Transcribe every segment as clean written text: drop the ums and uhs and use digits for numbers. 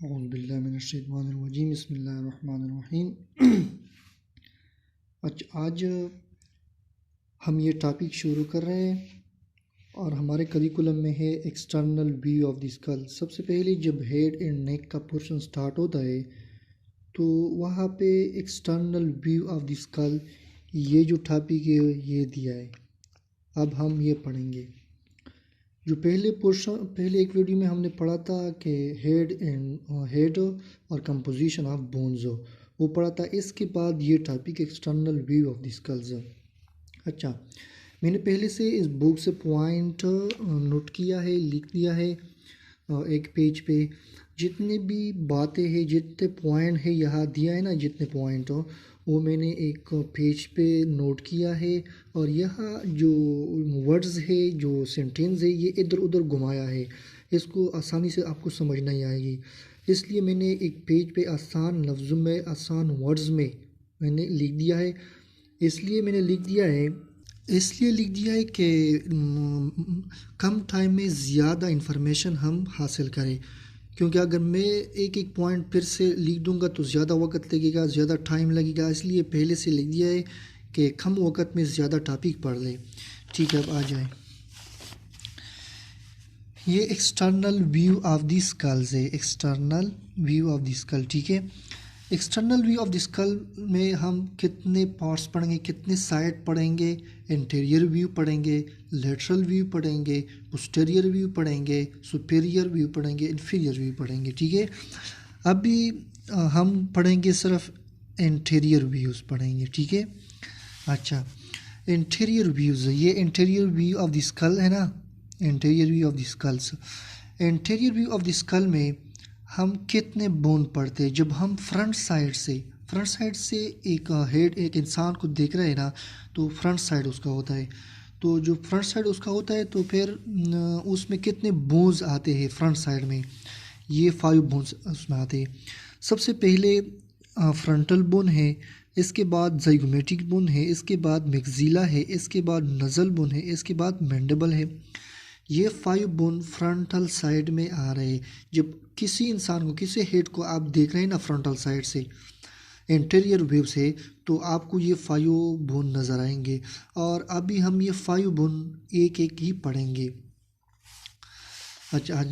औज़ुबिल्लाहिमिनश्शैतानिर्रजीम बिस्मिल्लाहिर्रहमानिर्रहीम। अच्छा, आज हम ये टॉपिक शुरू कर रहे हैं और हमारे करिकुलम में है external view of the school. सबसे पहले जब हेड एंड नेक का पोर्शन स्टार्ट होता है तो वहाँ पे external view of the school ये जो टॉपिक है ये दिया है। अब हम ये पढ़ेंगे। जो पहले एक वीडियो में हमने पढ़ा था कि हेड और कंपोजिशन ऑफ बोन्स वो पढ़ा था। इसके बाद ये topic external view of the skulls. अच्छा, मैंने पहले से इस बुक से पॉइंट नोट किया है, लिख दिया है एक पेज पे। जितने भी बातें हैं, जितने पॉइंट है यहाँ दिया है ना, जितने पॉइंट हो वो मैंने एक पेज पे नोट किया है। और यहाँ जो वर्ड्स है, जो सेंटेंस है, ये इधर उधर घुमाया है। इसको आसानी से आपको समझ नहीं आएगी, इसलिए मैंने एक पेज पे आसान लफ्ज़ों में, आसान वर्ड्स में मैंने लिख दिया है। इसलिए लिख दिया है कि कम टाइम में ज़्यादा इन्फॉर्मेशन हम हासिल करें। क्योंकि अगर मैं एक एक पॉइंट फिर से लिख दूंगा तो ज़्यादा वक्त लगेगा, ज़्यादा टाइम लगेगा। इसलिए पहले से लिख दिया है कि कम वक्त में ज़्यादा टॉपिक पढ़ लें। ठीक है, अब आ जाए। ये external view of the skulls है, external view of the skull. ठीक है, external view of the skull में हम कितने पार्ट्स पढ़ेंगे, कितने साइड पढ़ेंगे। इंटीरियर व्यू पढ़ेंगे, लेटरल व्यू पढ़ेंगे, पोस्टीरियर व्यू पढ़ेंगे, सुपीरियर व्यू पढ़ेंगे, इंफीरियर व्यू पढ़ेंगे। ठीक है, अभी हम पढ़ेंगे सिर्फ इंटीरियर व्यूज़ पढ़ेंगे। ठीक है, अच्छा, इंटीरियर व्यूज़, ये interior view of the skull है ना, interior view of the skulls. Interior view of the skull में हम कितने बोन पढ़ते हैं। जब हम फ्रंट साइड से एक हेड, एक इंसान को देख रहे हैं ना, तो फ्रंट साइड उसका होता है। तो जो फ्रंट साइड उसका होता है तो फिर उसमें कितने बोन्स आते हैं फ्रंट साइड में, ये 5 बोन्स उसमें आते हैं। सबसे पहले फ्रंटल बोन है, इसके बाद ज़ाइगोमेटिक बोन है, इसके बाद मैक्सिला है, इसके बाद नज़ल बोन है, इसके बाद मैंडिबल है। ये 5 बोन फ्रंटल साइड में आ रहे हैं। जब किसी इंसान को, किसी हेड को आप देख रहे हैं ना फ्रंटल साइड से, इंटीरियर व्यू से, तो आपको ये 5 बोन नज़र आएंगे। और अभी हम ये 5 बोन एक एक ही पढ़ेंगे। अच्छा,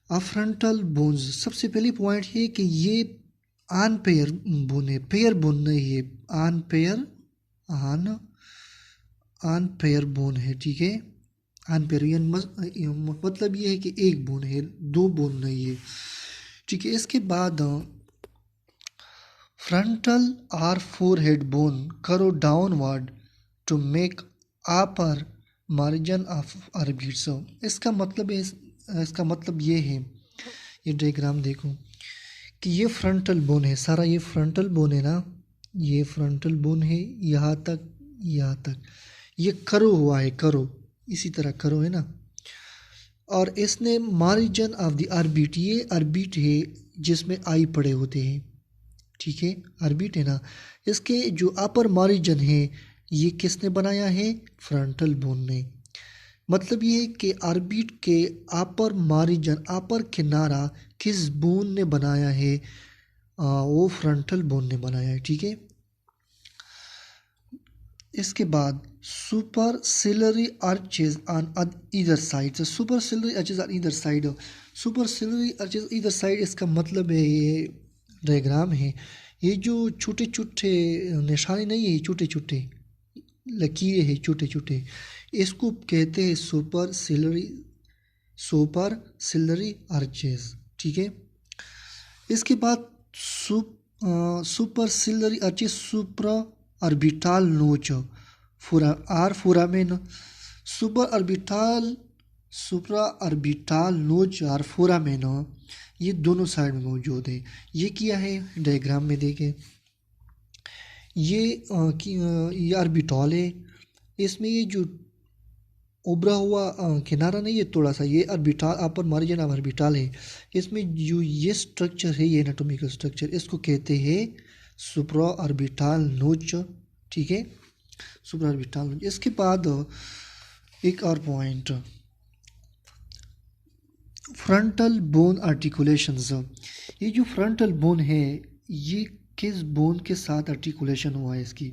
अब फ्रंटल बोन्स, सबसे पहली पॉइंट है कि ये अनपेयर बोन है, पेयर बोन नहीं है। अनपेयर बोन है। ठीक है, अनपेयर मतलब ये है कि एक बोन है, 2 बोन नहीं है। ठीक है, इसके बाद फ्रंटल और फोरहेड बोन करो downward to make upper margin of orbits. इसका मतलब ये है, ये डायग्राम देखो कि ये फ्रंटल बोन है, सारा ये फ्रंटल बोन है ना, ये फ्रंटल बोन है। यहाँ तक ये करो हुआ है, करो इसी तरह करो है ना। और इसने मार्जिन ऑफ द ऑर्बिट, ये ऑर्बिट है जिसमें आई पड़े होते हैं। ठीक है, ऑर्बिट है ना, इसके जो अपर मार्जिन है ये किसने बनाया है, फ्रंटल बोन ने। मतलब ये है कि ऑर्बिट के अपर मार्जिन, अपर किनारा किस बोन ने बनाया है, वो फ्रंटल बोन ने बनाया है। ठीक है, इसके बाद superciliary arches on either side. Superciliary arches on either side, superciliary arches either side, इसका मतलब है, ये डायग्राम है, ये जो छोटे छोटे निशाने नहीं है, छोटे छोटे लकीरें हैं, छोटे छोटे, इसको कहते हैं सुपरसिलरी आर्चेज। ठीक है, इसके बाद सुपरसिलरी आर्चेज सुप्रा ऑर्बिटल नोच फोरामेन। सुपरा ऑर्बिटल नोच और फोरामेन, ये दोनों साइड में मौजूद है। ये किया है डायग्राम में देखें, ये ऑर्बिटल है। इसमें ये जो उभरा हुआ किनारा नहीं है थोड़ा सा, ये orbital, upper margin of orbital है। इसमें जो ये स्ट्रक्चर है, ये एनाटॉमिकल स्ट्रक्चर, इसको कहते हैं सुप्रा ऑर्बिटल नोच। ठीक है, सुप्रा ऑर्बिटल नोच। इसके बाद एक और पॉइंट, फ्रंटल बोन आर्टिकुलेशंस, ये जो फ्रंटल बोन है ये किस बोन के साथ आर्टिकुलेशन हुआ है इसकी,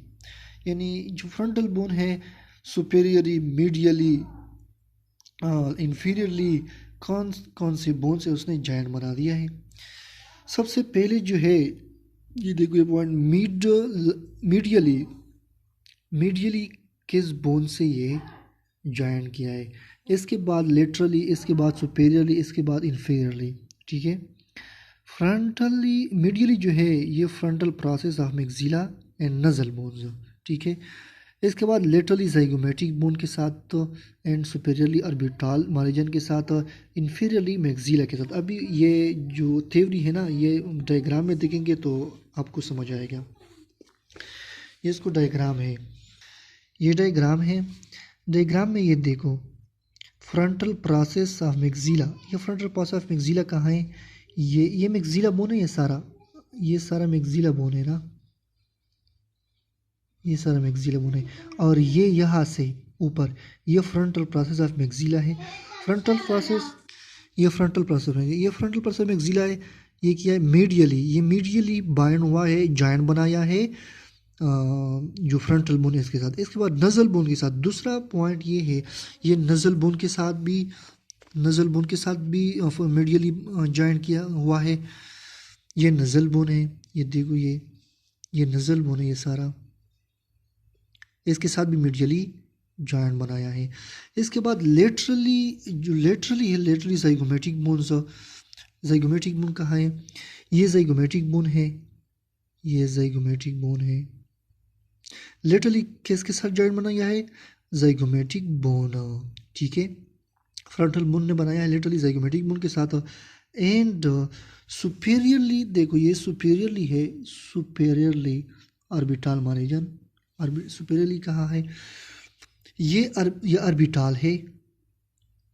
यानी जो फ्रंटल बोन है सुपेरियरली, मीडियली, इंफीरियरली, कौन कौन से बोन से उसने जॉइंट बना दिया है। सबसे पहले जो है ये देखो ये पॉइंट, मीडियली, मीडियली किस बोन से ये जॉइन किया है, इसके बाद लेटरली, इसके बाद सुपेरियरली, इसके बाद इन्फीरियरली, ठीक है। फ्रंटली मीडियली जो है ये frontal process of maxilla and nasal bones, ठीक है। इसके बाद लेटरली जाइगोमेटिक बोन के साथ तो एंड सुपेरियरली ऑर्बिटल मार्जिन के साथ, इन्फीरियरली मैक्सिला के साथ। अभी ये जो थ्योरी है ना ये डायग्राम में देखेंगे तो आपको समझ आएगा। ये इसको डायग्राम है, ये डायग्राम है, डायग्राम में ये देखो फ्रंटल प्रोसेस ऑफ मैक्सिला, ये फ्रंटल प्रोसेस ऑफ मैक्सिला कहाँ है, ये मैक्सिला बोन है, ये सारा मैक्सिला बोन है ना, ये सारा मैक्सिला बोन है, और ये यहाँ से ऊपर ये फ्रंटल प्रोसेस ऑफ मैक्सिला है। फ्रंटल प्रोसेस, ये फ्रंटल प्रोसेस है, ये फ्रंटल प्रोसेस मैक्सिला है। ये क्या है, मीडियली, ये मीडियली बाइंड हुआ है, जॉइंट बनाया है जो फ्रंटल बोन है इसके साथ। इसके बाद नज़ल बोन के साथ, दूसरा पॉइंट ये है, ये नज़ल बोन के साथ भी, नज़ल बोन के साथ भी मीडियली जॉइंट किया हुआ है। ये नज़ल बोन है, ये देखो ये नज़ल बोन है, ये सारा इसके साथ भी मीडियली जॉइंट बनाया है। इसके बाद लेटरली, जो लेटरली है, laterally zygomatic bone, zygomatic bone कहाँ है, ये जाइगोमेटिक बोन है, ये जाइगोमेटिक बोन है। लेटरली किसके साथ जॉइंट बनाया है, जाइगोमेटिक बोन, ठीक है। फ्रंटल बोन ने बनाया है लेटरली जाइगोमेटिक बोन के साथ। एंड सुपेरियरली देखो ये सुपेरियरली है, सुपेरियरली ऑर्बिटल मार्जिन, सुपेरियरली कहाँ है, ये ऑर्बिटल है,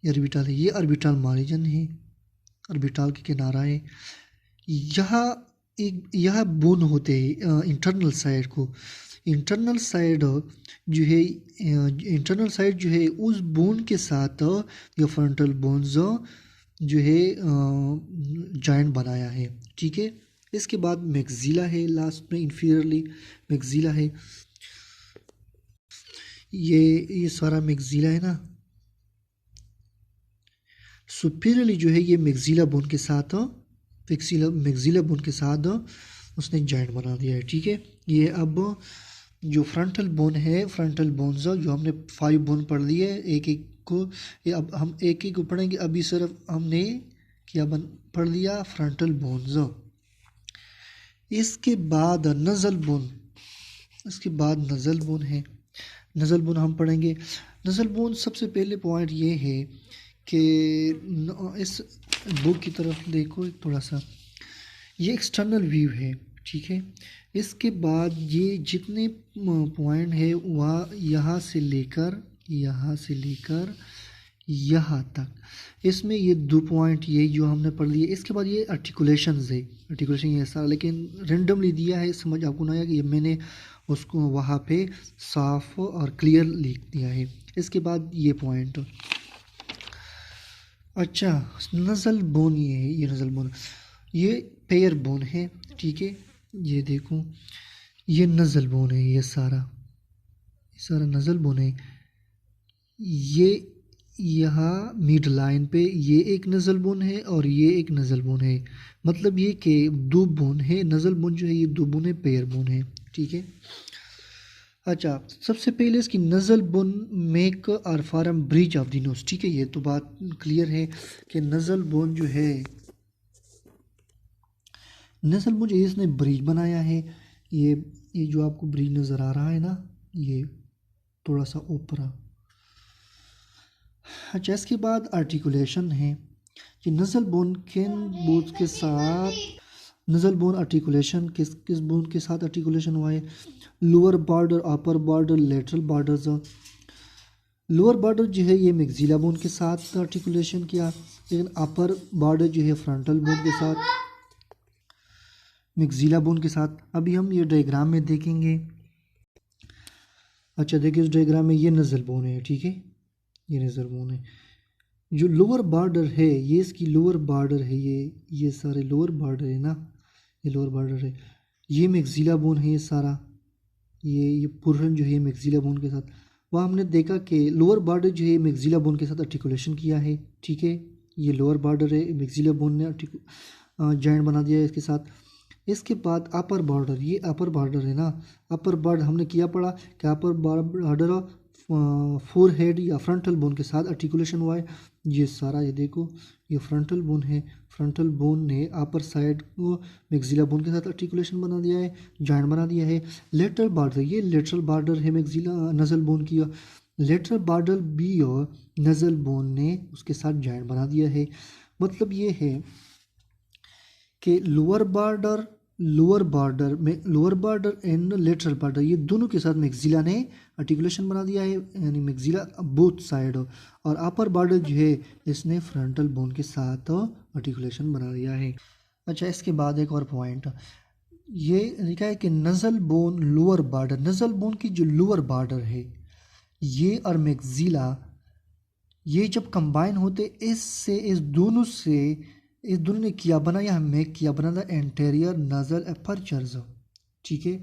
ये ऑर्बिटल है, ये ऑर्बिटल मार्जिन है, ऑर्बिटल के किनारा है। यह बोन होते हैं इंटरनल साइड को, इंटरनल साइड जो है, इंटरनल साइड जो है उस बोन के साथ ये फ्रंटल बोन्स जो है जॉइंट बनाया है, ठीक है। इसके बाद मैक्सिला है, लास्ट में इन्फीरियरली मैक्सिला है, ये सारा मैक्सिला है ना। सुपीरियरली जो है ये मैक्सिला बोन के साथ, मैक्सिला बोन के साथ उसने जॉइंट बना दिया है, ठीक है। ये अब जो फ्रंटल बोन है, फ्रंटल बोन्स जो हमने 5 बोन पढ़ लिए एक एक को, ये अब हम एक एक को पढ़ेंगे। अभी सिर्फ हमने क्या पढ़ लिया, फ्रंटल बोन्स। इसके बाद नज़ल बोन, इसके बाद नज़ल बोन है, नज़ल बोन हम पढ़ेंगे। नज़ल बोन सबसे पहले पॉइंट ये है कि इस बुक की तरफ देखो एक थोड़ा सा, ये एक्सटर्नल व्यू है, ठीक है। इसके बाद ये जितने पॉइंट है वह यहाँ से लेकर यहाँ तक, इसमें ये 2 पॉइंट ये जो हमने पढ़ लिए। इसके बाद ये आर्टिकुलेशंस है, आर्टिकुलेशन ये सारा लेकिन रेंडमली दिया है, समझ आपको ना आया कि ये मैंने उसको वहाँ पे साफ और क्लियर लिख दिया है। इसके बाद ये पॉइंट, अच्छा नज़ल बोन ये है, ये नज़ल बोन, ये पेयर बोन है, ठीक है। ये देखो ये नज़ल बोन है, ये सारा नज़ल बोन है। ये यहाँ मिड लाइन पे ये एक नज़ल बोन है और ये एक नज़ल बोन है, मतलब ये कि 2 बोन है, नज़ल बोन जो है ये 2 बोन है, पेयर बोन है, ठीक है। अच्छा सबसे पहले इसकी नज़ल बोन मेक और form bridge of the nose, ठीक है। ये तो बात क्लियर है कि नज़ल बोन जो है, नज़ल बोन जो है इसने ब्रिज बनाया है। ये जो आपको ब्रिज नज़र आ रहा है ना, ये थोड़ा सा ऊपर। अच्छा इसके बाद आर्टिकुलेशन है कि नज़ल बोन किन बोन्स के साथ, नज़ल बोन आर्टिकुलेशन किस किस बोन के साथ आर्टिकुलेशन हुआ है, lower border, upper border, lateral borders. Lower border जो है ये मैक्सिला बोन के साथ आर्टिकुलेशन किया, लेकिन अपर बॉर्डर जो है फ्रंटल बोन के साथ, मैक्सिला बोन के साथ। अभी हम ये डायग्राम में देखेंगे। अच्छा देखिए इस डायग्राम में ये नज़ल बोन है, ठीक है, ये नज़ल बोन है। जो लोअर बॉर्डर है ये इसकी लोअर बॉर्डर है, ये सारे लोअर बॉर्डर है ना, ये लोअर बॉर्डर है, ये मैक्सिला बोन है, ये सारा ये पुरन जो है मैक्सिला बोन के साथ, वहाँ हमने देखा कि लोअर बॉर्डर जो है मैक्सिला बोन के साथ आर्टिकुलेशन किया है, ठीक है। ये लोअर बॉर्डर है, मैक्सिला बोन ने जॉइंट बना दिया है इसके साथ। इसके बाद अपर बॉर्डर, ये अपर बॉर्डर है ना, अपर बॉर्डर हमने किया पढ़ा कि अपर बॉर्डर फोर हेड या फ्रंटल बोन के साथ आर्टिकुलेशन हुआ है। ये सारा ये देखो, ये फ्रंटल बोन है, फ्रंटल बोन ने अपर साइड को मैक्सिला बोन के साथ आर्टिकुलेशन बना दिया है, जॉइंट बना दिया है। लेटरल बॉर्डर, ये लेटरल बॉर्डर है मैक्सिला नजल बोन की, लेटरल बॉर्डर भी और नजल बोन ने उसके साथ जॉइंट बना दिया है। मतलब ये है कि lower border and lateral border ये दोनों के साथ मैक्सिला ने आर्टिकुलेशन बना दिया है, यानी मैक्सिला बोथ साइड, और अपर बॉर्डर जो है इसने फ्रंटल बोन के साथ आर्टिकुलेशन बना दिया है। अच्छा, इसके बाद एक और पॉइंट ये लिखा है कि नज़ल बोन लोअर बॉर्डर, नज़ल बोन की जो लोअर बॉर्डर है ये और मैक्सिला ये जब कंबाइन होते इस दोनों ने किया बनाया, हमें किया बना था एंटेरियर नजल अपर्चर्स, ठीक है।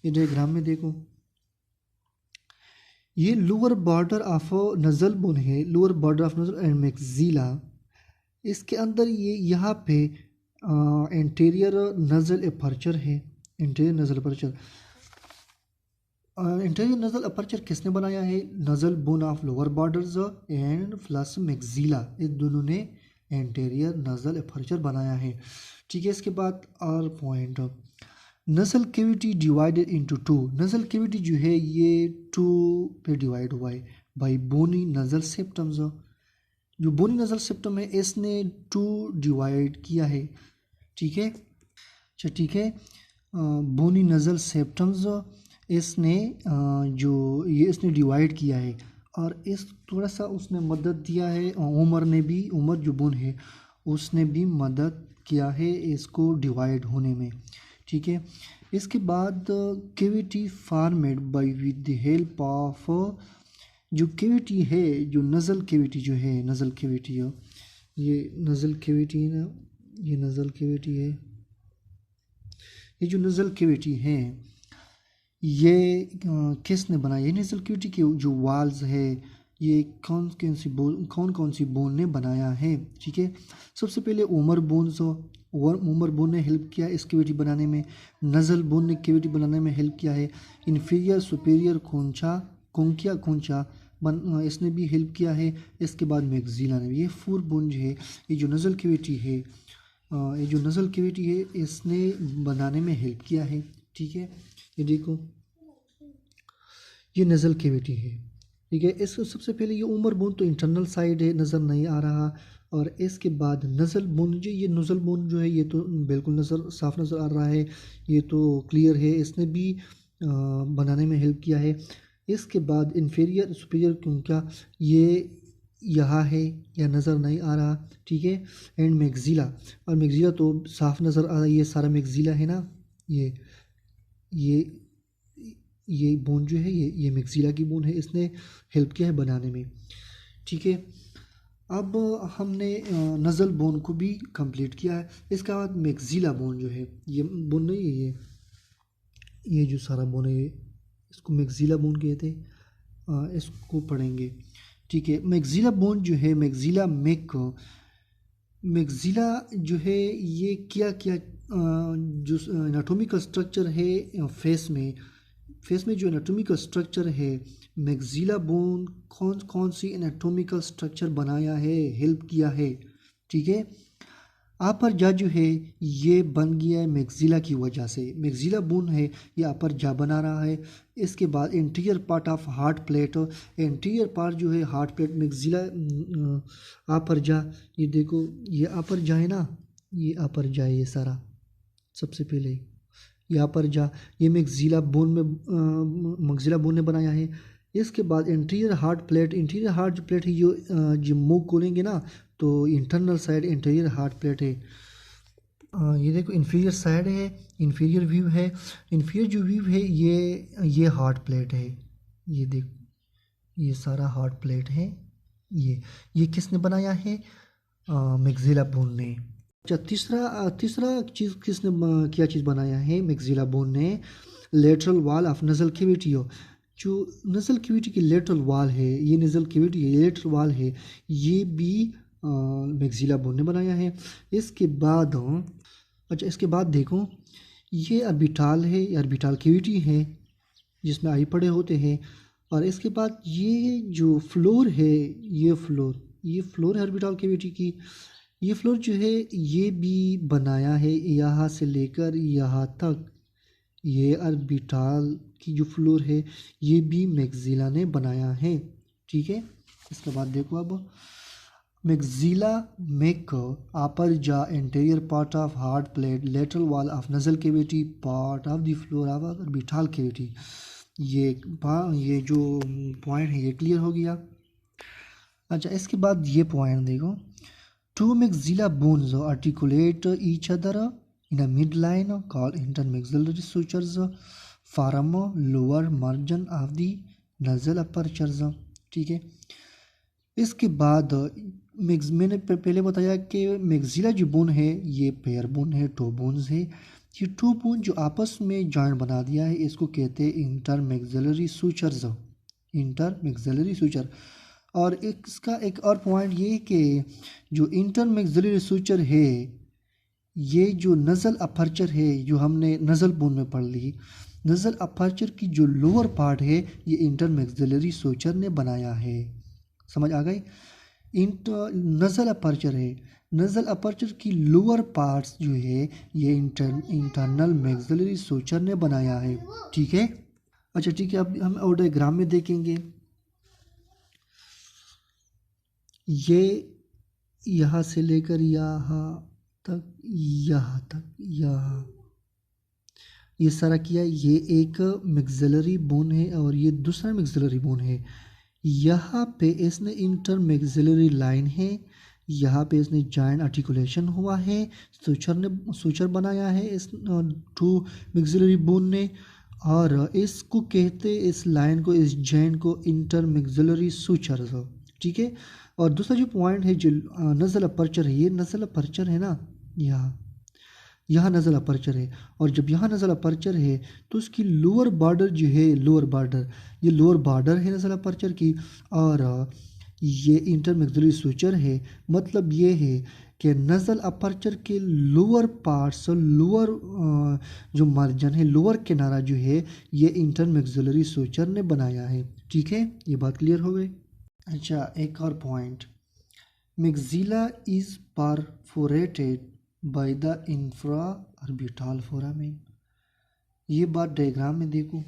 ये डायग्राम में देखो, ये lower border of nasal bone है, lower border of nasal and maxilla, इसके अंदर ये यहाँ पे एंटेरियर नजल अपर्चर है, anterior nasal aperture. Interior nasal aperture किसने बनाया है? Nasal bone of lower borders and plus maxilla, इस दोनों ने इंटीरियर नजल अपर्चर बनाया है, ठीक है। इसके बाद और point, nasal cavity divided into two, nasal cavity जो है ये टू पे डिवाइड हुआ है बाय बोनी नजल सेप्टम्स, जो बोनी नजल सेप्टम है इसने टू डिवाइड किया है, ठीक है। अच्छा, ठीक है, बोनी नजल सेप्टम्स इसने जो ये इसने डिवाइड किया है, और इस थोड़ा सा उसने मदद दिया है, उमर ने भी, उमर जो बोन है उसने भी मदद किया है इसको डिवाइड होने में, ठीक है। इसके बाद cavity formed by with the help of, जो कैविटी है, जो नज़ल कैविटी जो है, नज़ल कैविटी है, ये नज़ल कैविटी है ना, ये नज़ल कैविटी है, ये जो नज़ल कैविटी है ये किसने बनाया? ये नज़ल कैविटी की जो वाल्स है ये कौन कौन सी बोन ने बनाया है, ठीक है। सबसे पहले उमर बोन ने हेल्प किया इस कैविटी बनाने में, नज़ल बोन ने कैविटी बनाने में हेल्प किया है, इन्फीरियर सुपीरियर कोंचा इसने भी हेल्प किया है। इसके बाद मैक्सिला ने भी, ये फोर बोन जो है, ये जो नज़ल कैविटी है, ये जो नज़ल कैविटी है इसने बनाने में हेल्प किया है, ठीक है। ये देखो, ये नज़ल कैविटी है, ठीक है। इसको सबसे पहले ये उमर बोन तो इंटरनल साइड है, नज़र नहीं आ रहा, और इसके बाद नज़ल बोन जो, ये नज़ल बोन जो है ये तो बिल्कुल साफ नज़र आ रहा है, ये तो क्लियर है, इसने भी बनाने में हेल्प किया है। इसके बाद इन्फीरियर सुपीरियर क्योंकि ये यहाँ है या नज़र नहीं आ रहा, ठीक है। एंड मैक्सिला, और मैक्सिला तो साफ नज़र आ रहा है, ये सारा मैक्सिला है ना, ये ये बोन जो है ये मैक्सिला की बोन है, इसने हेल्प किया है बनाने में, ठीक है। अब हमने नज़ल बोन को भी कंप्लीट किया है। इसके बाद मैक्सिला बोन जो है, ये बोन नहीं है, ये जो सारा बोन है इसको मैक्सिला बोन कहते हैं, इसको पढ़ेंगे, ठीक है। मैक्सिला बोन जो है, मैक्सिला जो है ये क्या जो एनाटॉमिकल स्ट्रक्चर है फेस में जो एनाटॉमिकल स्ट्रक्चर है, मैक्सिला बोन कौन सी एनाटॉमिकल स्ट्रक्चर बनाया है, हेल्प किया है, ठीक है। अपर जा जो है ये बन गया है मैक्सिला की वजह से, मैक्सिला बोन है ये अपर जा बना रहा है। इसके बाद interior part of heart plate, interior part जो है हार्ट प्लेट मैक्सिला अपर जा, ये देखो ये अपर जा है ना, ये अपर जा है, ये सारा सबसे पहले यहाँ पर जा, ये मैक्सिला बोन ने बनाया है। इसके बाद इंटीरियर हार्ट प्लेट है, जो मुंह खोलेंगे ना तो internal side interior heart plate है। ये देखो इन्फीरियर साइड है, इन्फीरियर व्यू है, इन्फीरियर जो व्यू है ये हार्ट प्लेट है, ये देखो ये सारा हार्ट प्लेट है, ये किसने बनाया है? मैक्सिला बोन ने। अच्छा, तीसरा चीज़ किसने क्या चीज़ बनाया है? मैक्सिला बोन ने lateral wall of nasal cavity हो। जो नजल कैविटी की लेटरल वॉल है, ये नजल कैविटी है, ये लेटरल वॉल है, ये भी मैक्सिला बोन ने बनाया है। इसके बाद अच्छा, इसके बाद देखो, ये ऑर्बिटल है, ये ऑर्बिटल कैविटी है जिसमें आई पड़े होते हैं। और इसके बाद ये जो फ्लोर है, ये फ्लोर है ऑर्बिटल कैविटी की। ये फ्लोर जो है ये भी बनाया है यहाँ से लेकर यहाँ तक। ये ऑर्बिटल की जो फ्लोर है ये भी मैक्सिला ने बनाया है, ठीक है। इसके बाद देखो, अब मैक्सिला मेक अपर जा anterior part of hard plate lateral wall of nasal cavity part of the floor of orbital cavity. ये जो पॉइंट है ये क्लियर हो गया। अच्छा, इसके बाद ये पॉइंट देखो, two maxilla bones articulate each other in a mid line called intermaxillary sutures form lower margin of the nasal apertures, ठीक है। इसके बाद मैंने पहले बताया कि मैक्सिला जो बोन है ये पेयर बोन है, टो बोन्स है। ये टू बोन जो आपस में जॉइंट बना दिया है इसको कहते हैं इंटरमैक्सिलरी सूचर्स, इंटरमैक्सिलरी सूचर। और इसका एक और पॉइंट ये कि जो इंटरमैक्सिलरी सूचर है, ये जो नज़ल अपर्चर है जो हमने नज़ल बोन में पढ़ ली, नज़ल अपर्चर की जो लोअर पार्ट है ये इंटरमैक्सिलरी सूचर ने बनाया है। समझ आ गई? नज़ल अपर्चर है, नज़ल अपर्चर की लोअर पार्ट्स जो है ये इंटरनल मैक्सिलरी सूचर ने बनाया है, ठीक है। अच्छा, ठीक है, अब हम और डायग्राम में देखेंगे। ये यहाँ से लेकर यहाँ तक ये सारा किया, ये एक मैक्सिलरी बोन है और ये दूसरा मैक्सिलरी बोन है। यहाँ पे इसने इंटरमैक्सिलरी लाइन है, यहाँ पे इसने जॉइंट आर्टिकुलेशन हुआ है, सूचर बनाया है इस टू मैक्सिलरी बोन ने। और इसको कहते, इस लाइन को, इस जॉइंट को इंटरमैक्सिलरी सूचर, ठीक है। और दूसरा जो पॉइंट है जो नज़ल अपर्चर है, ये नज़ल अपर्चर है ना, यहाँ नज़ल अपर्चर है। और जब यहाँ नज़ल अपर्चर है तो उसकी लोअर बॉर्डर जो है, ये लोअर बॉर्डर है नज़ल अपर्चर की। और ये इंटरमैक्सिलरी सूचर है। मतलब ये है कि नज़ल अपर्चर के लोअर पार्ट्स, लोअर जो मार्जिन है, लोअर किनारा जो है ये इंटरमैक्सिलरी सूचर ने बनाया है, ठीक है। ये बात क्लियर हो गई। अच्छा, एक और point, maxilla is perforated by the infra orbital foramen. ये बात डायग्राम में देखो,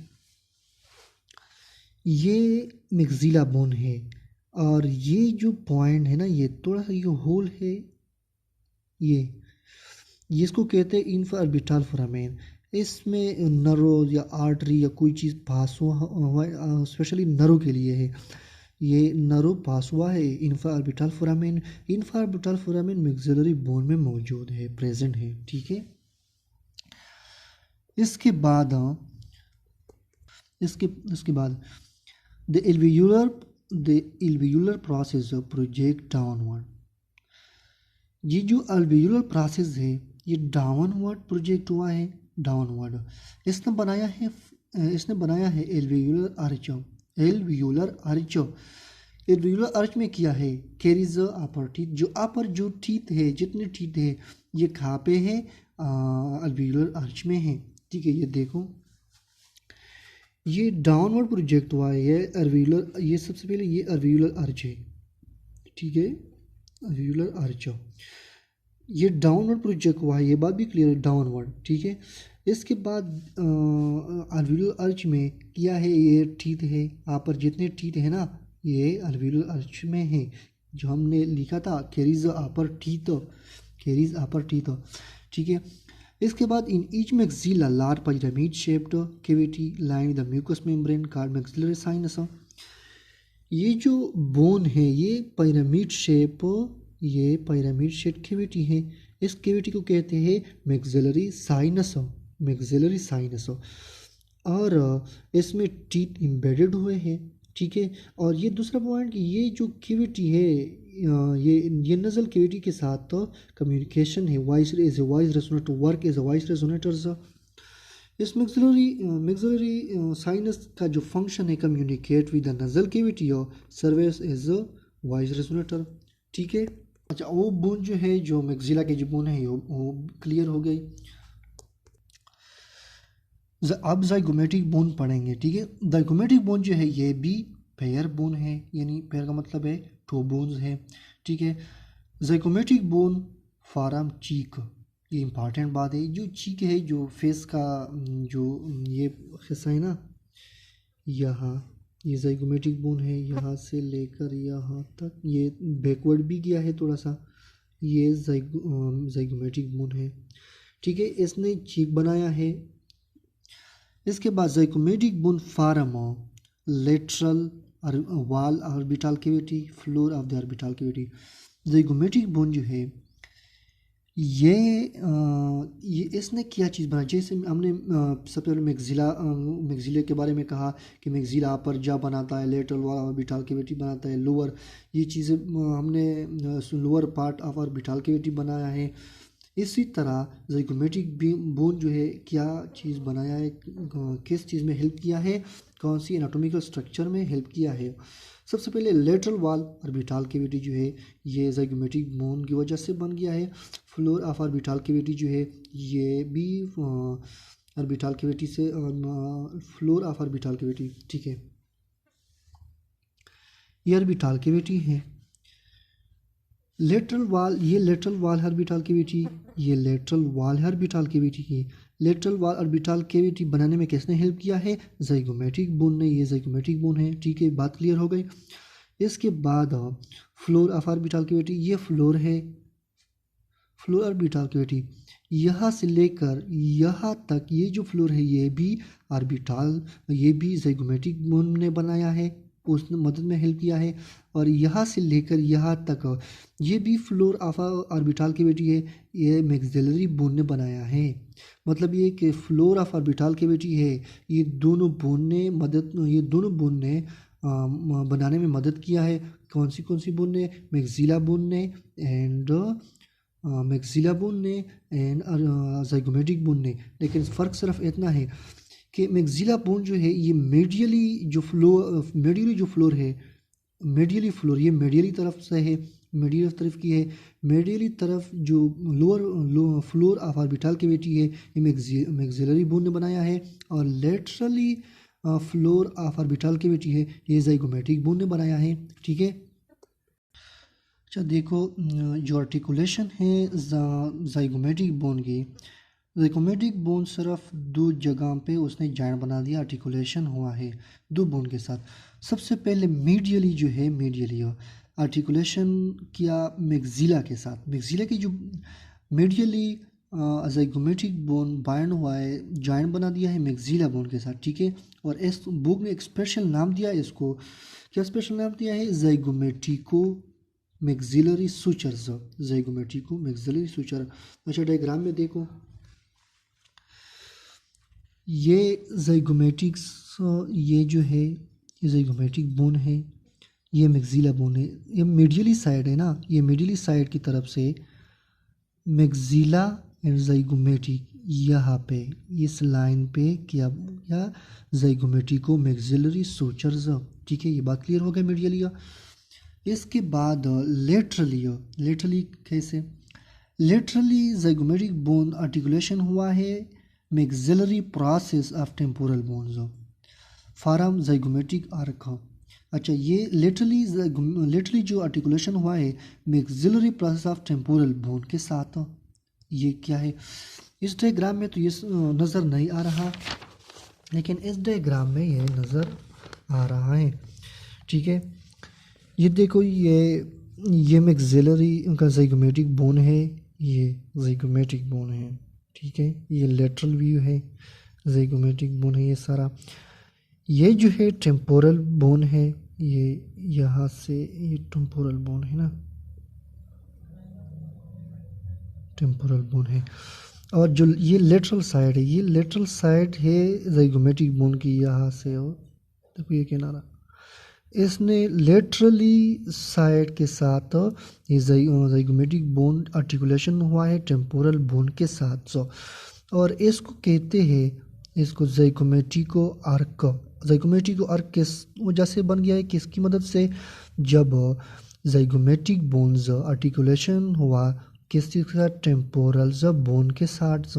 ये मैक्सिला बोन है और ये जो पॉइंट है ना, ये थोड़ा सा ये होल है, ये इसको कहते हैं इंफ्रा ऑर्बिटल फोरामेन। इसमें नर्व या आर्टरी या कोई चीज़ पास हुआ, स्पेशली नर्व के लिए है, ये नर्व पास हुआ है infra orbital foramen. Infra orbital foramen maxillary bone में मौजूद है, प्रेजेंट है, ठीक है। इसके बाद the alveolar process project downward. ये जो अल्वियोलर प्रोसेस है ये डाउनवर्ड प्रोजेक्ट हुआ है, डाउनवर्ड। इसने बनाया है एल्वियोलर आर्च। एल्वियोलर आर्च में किया है कैरीज अपर टीथ। जो टीथ है, जितने टीथ है ये कहाँ पे है? अल्वियोलर आर्च में है, ठीक है। ये देखो, ये डाउनवर्ड प्रोजेक्ट हुआ है, ये सबसे पहले ये अल्वियोलर आर्च है, ठीक है, अल्वियोलर आर्च। ये डाउनवर्ड प्रोजेक्ट हुआ है, ये बात भी क्लियर है, डाउनवर्ड, ठीक है। इसके बाद अल्वियोलर आर्च में किया है, ये टीथ है, यहाँ पर जितने टीथ है ना ये अल्वियोलर आर्च में है। जो हमने लिखा था कैरीज अपर टीथ, ठीक है। इसके बाद in each maxilla large pyramid shaped cavity line the mucous membrane called maxillary sinus. ये जो बोन है ये पिरामिड शेप कैविटी है। इस कैविटी को कहते हैं मैक्सिलरी साइनस। और इसमें टीथ एम्बेडेड हुए हैं ठीक है। और ये दूसरा पॉइंट कि ये जो कैविटी है ये नज़ल कैविटी के साथ तो कम्युनिकेशन है, voice as a voice resonator, work as a voice resonator. इस मिक्सलरी साइनस का जो फंक्शन है communicate with the nasal cavity और service as a voice resonator, ठीक है। अच्छा, वो बोन जो है जो मैक्सिला के जो बोन है वो क्लियर हो गई। अब जाइगोमेटिक बोन पढ़ेंगे, ठीक है। जाइगोमेटिक बोन जो है ये भी पेयर बोन है, यानी पेयर का मतलब है टू बोन्स है, ठीक है। जाइगोमेटिक बोन फारम चीक, ये इंपॉर्टेंट बात है। जो चीक है जो फेस का जो ये हिस्सा है ना, यहाँ ये जाइगोमेटिक बोन है, यहाँ से लेकर यहाँ तक ये बैकवर्ड भी गया है थोड़ा सा, ये जाइगोमेटिक बोन है, ठीक है। इसने चीक बनाया है। इसके बाद जाइगोमेटिक बोन फार्म लेटरल वाल orbital cavity, floor of the orbital cavity. Zygomatic bone जो है ये इसने क्या चीज़ बनाई, जैसे हमने सबसे पहले मैक्सिला के बारे में कहा कि मैक्सिला अपर जा बनाता है, लेटरल वाल ऑर्बिटल कैविटी बनाता है, लोअर ये चीज़ें हमने lower part of orbital cavity बनाया है। इसी तरह जाइगोमेटिक बोन जो है क्या चीज़ बनाया है, किस चीज़ में हेल्प किया है, कौन सी एनाटॉमिकल स्ट्रक्चर में हेल्प किया है। सबसे पहले लेटरल वाल ऑर्बिटल कैविटी जो है ये जाइगोमेटिक बोन की वजह से बन गया है। फ्लोर ऑफ ऑर्बिटल कैविटी जो है ये भी ऑर्बिटल कैविटी से फ्लोर ऑफ ऑर्बिटल कैविटी, ठीक है। ये ऑर्बिटल कैविटी है। लेटरल वाल, ये लेटरल वाल ऑर्बिटल कैविटी, ये लेटरल वाल ऑर्बिटल कैविटी की लेटरल वाल ऑर्बिटल कैविटी बनाने में किसने हेल्प किया है, जाइगोमेटिक बोन ने। ये जाइगोमेटिक बोन है, ठीक है, बात क्लियर हो गई। इसके बाद फ्लोर ऑफ ऑर्बिटल कैविटी, ये फ्लोर है, फ्लोर ऑर्बिटल कैविटी यहाँ से लेकर यहाँ तक ये जो फ्लोर है ये भी ऑर्बिटल, ये भी जाइगोमेटिक बोन ने बनाया है, उसने मदद में हेल्प किया है। और यहाँ से लेकर यहाँ तक ये भी फ्लोर ऑफ ऑर्बिटल कैविटी है, ये मैक्सिलरी बोन ने बनाया है। मतलब ये कि फ्लोर ऑफ ऑर्बिटल कैविटी है, ये दोनों बोन ने बनाने में मदद किया है। कौन सी बोन ने, मैक्सिला बोन ने एंड जाइगोमेटिक बोन ने। लेकिन फ़र्क सिर्फ इतना है कि मैक्सिला बोन जो है ये मेडियली जो फ्लोर है, मेडियली फ्लोर ये मेडियली तरफ से है, मेडियल तरफ की है। मेडियली तरफ जो lower floor of orbital cavity है ये मैक्सिलरी बोन ने बनाया है, और laterally floor of orbital cavity है ये जाइगोमेटिक बोन ने बनाया है, ठीक है। अच्छा देखो, जो आर्टिकुलेशन है जाइगोमेटिक बोन की, जाइगोमेटिक बोन सिर्फ दो जगह पे उसने जॉइंट बना दिया, आर्टिकुलेशन हुआ है दो बोन के साथ। सबसे पहले मीडियली जो है, मीडियली आर्टिकुलेशन किया मैक्सिला के साथ। मैक्सिला की जो मीडियली जाइगोमेटिक बोन बाइंड हुआ है, जॉइंट बना दिया है मैक्सिला बोन के साथ, ठीक है। और इस बुक में एक स्पेशल नाम दिया है इसको, क्या स्पेशल नाम दिया है, जाइगोमेटिको मैक्सिलरी सुचर्स, जाइगोमेटिको मैक्सिलरी सुचर। अच्छा डायग्राम में देखो, ये जाइगोमेटिक्स, ये जो है ये जाइगोमेटिक बोन है, ये मैक्सिला बोन है, ये मीडियली साइड है ना, ये मीडियली साइड की तरफ से मैक्सिला एंड जाइगोमेटिक यहाँ पे इस लाइन पे क्या या जाइगोमेटिको मैक्सिलरी सुचर्स, ठीक है। ये बात क्लियर हो गया मीडियली। इसके बाद लेटरली कैसे, लेटरली जाइगोमेटिक बोन आर्टिकुलेशन हुआ है maxillary process of temporal bones form zygomatic arc. अच्छा, ये लेटरली जो आर्टिकुलेशन हुआ है maxillary process of temporal bone के साथ, ये क्या है, इस डायग्राम में तो ये नज़र नहीं आ रहा, लेकिन इस डायग्राम में ये नज़र आ रहा है, ठीक है। ये देखो, ये मैक्सिलरी का जाइगोमेटिक बोन है, ये जाइगोमेटिक बोन है, ठीक है। ये लेटरल व्यू है, जाइगोमेटिक बोन है ये सारा। ये जो है टेम्पोरल बोन है, ये यहाँ से ये टेम्पोरल बोन है ना, टेम्पोरल बोन है। और जो ये लेटरल साइड है, ये लेटरल साइड है जाइगोमेटिक बोन की, यहाँ से और देखो ये किनारा, इसने लेटरली साइड के साथ ये ज़ाइगोमेटिक बोन आर्टिकुलेशन हुआ है टेम्पोरल बोन के साथ। और इसको कहते हैं, इसको ज़ाइगोमेटिको आर्क। ज़ाइगोमेटिको आर्क किस वजह से बन गया है, किसकी मदद से? जब ज़ाइगोमेटिक बोन्स आर्टिकुलेशन हुआ किसके साथ? टेम्पोरल बोन के साथ।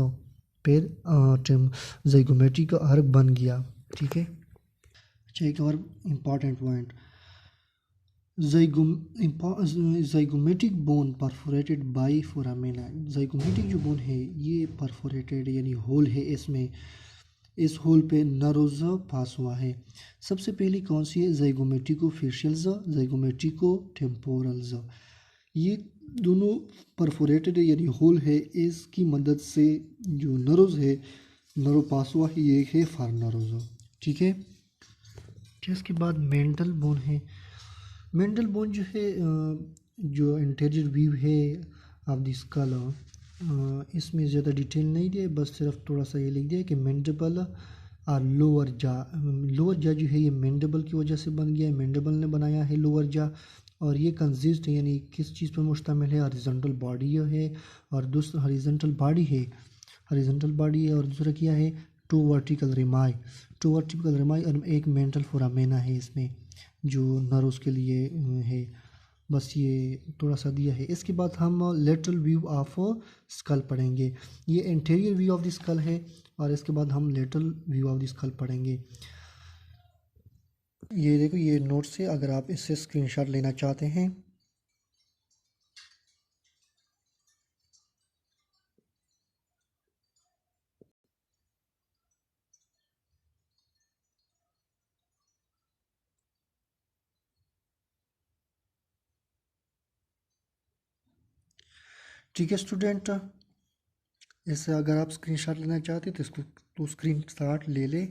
फिर ज़ाइगोमेटिक आर्क बन गया। ठीक है। अच्छा, एक और important point, zygomatic bone perforated by foramina. Zygomatic जो बोन है ये परफोरेटेड यानी होल है, इसमें इस होल पे नर्व्स पास हुआ है। सबसे पहले कौन सी है? ज़ाइगोमेटिको फेशियल्स, ज़ाइगोमेटिको टेम्पोरल्स। ये दोनों परफोरेटेड यानी होल है, इसकी मदद से जो नर्व्स है, नर्व पास हुआ है, ये है फार नर्व्स। ठीक है। इसके बाद मेंटल बोन है। मेंटल बोन जो है जो इंटीरियर व्यू है ऑफ द स्कल, इसमें ज़्यादा डिटेल नहीं दिया, बस सिर्फ थोड़ा सा ये लिख दिया कि मैंडिबल और लोअर जा। लोअर जा जो है ये मैंडिबल की वजह से बन गया है, मैंडिबल ने बनाया है लोअर जा। और ये कंसिस्ट है यानी किस चीज़ पर मुश्तमिल है? हॉरिजॉन्टल बॉडी है, और दूसरा हॉरिजॉन्टल बॉडी है, हॉरिजॉन्टल बॉडी है, और दूसरा क्या है? टू वर्टिकल रिमाई, टू वर्टिकल रिमाई, और एक मेंटल फोरामेना है इसमें जो नर्व्स के लिए है। बस ये थोड़ा सा दिया है। इसके बाद हम लेटरल व्यू ऑफ स्कल पढ़ेंगे। ये interior view of the skull है, और इसके बाद हम lateral view of the school पढ़ेंगे। ये देखो, ये नोट्स है, अगर आप इससे स्क्रीनशॉट लेना चाहते हैं। ठीक है स्टूडेंट, इससे अगर आप स्क्रीनशॉट लेना चाहते हैं तो इसको तो स्क्रीनशॉट ले लें।